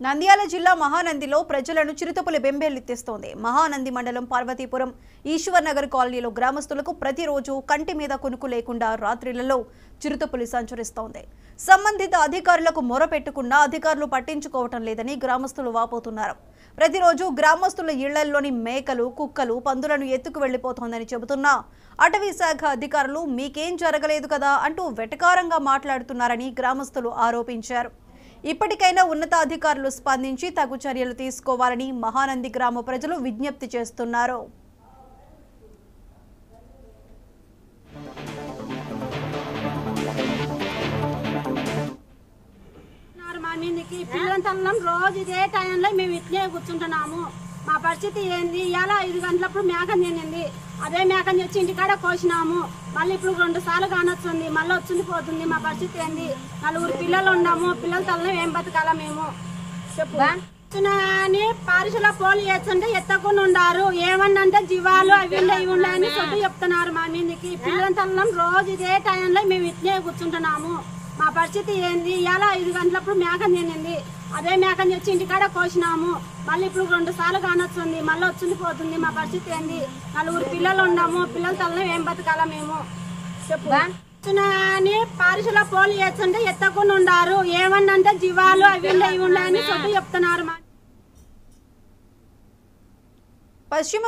నంద్యాల జిల్లా మహానందిలో ప్రజలను చిరుతపులి బెంబేలెత్తిస్తోంది. మహానంది మండలం పార్వతీపురం ఈశ్వర్ నగర్ కాలనీలో గ్రామస్తులకు ప్రతిరోజు కంటి మీద కునుకు లేకుండా రాత్రిళ్లలో చిరుతపులి సంచరిస్తోంది. సంబంధిత అధికారులకు మొరపెట్టుకున్నా అధికారులు పట్టించుకోవటం లేదని గ్రామస్తులు వాపోతున్నారు. ప్రతిరోజు గ్రామస్తుల ఇళ్లలోని మేకలు, కుక్కలు, పందులను ఎత్తుకు వెళ్లిపోతోందని చెబుతున్నా అటవీ శాఖ అధికారులు మీకేం జరగలేదు కదా అంటూ వెటకారంగా మాట్లాడుతున్నారని గ్రామస్తులు ఆరోపించారు. ఇప్పటికైనా ఉన్నతాధికారులు స్పందించి తగు చర్యలు తీసుకోవాలని మహానంది గ్రామ ప్రజలు విజ్ఞప్తి చేస్తున్నారు. రోజు ఇదే టైంలో మేము ఇట్లే కూర్చుంటున్నాము. మా పరిస్థితి ఏంది? ఇలా 5 గంటలప్పుడు మేకని తినింది. అదే మేకని వచ్చి ఇంటికాడ కోసినాము. మళ్ళీ ఇప్పుడు 2 సార్లు కానొస్తుంది. మళ్ళీ వచ్చింది పోతుంది. మా పరిస్థితి ఏంది? 4 పిల్లలు ఉన్నాము. పిల్లల తల్లం ఏం బతకాలా మేము? చెప్పు అని పారిశుల పోలు వేస్తుంటే ఎత్తకుండా ఉండారు. ఏమన్నంటే జీవాలు అవి ఇవి ఉన్నాయని సొట్టు చెప్తున్నారు మా మీదకి. పిల్లల తల్లం రోజు ఇదే టైంలో మేము ఇట్లే కూర్చుంటున్నాము. మా పరిస్థితి ఏంది? ఇలా 5 గంటలప్పుడు మేకని తినింది. అదే మేకని వచ్చి ఇంటికాడ కోసినాము. మళ్ళీ ఇప్పుడు 2 సార్లు కానొస్తుంది. మళ్ళీ వచ్చింది పోతుంది. మా పరిస్థితి ఏంది? 4 పిల్లలు ఉన్నాము. పిల్లల తల్లం ఏం బతకాలా మేము? చెప్పు అని పారిశుల పోలు వేస్తుంటే ఎత్తకుండా ఉండారు. ఏమన్నంటే జీవాలు అవి ఇవి ఉన్నాయని సొట్టు చెప్తున్నారు. పశ్చిమ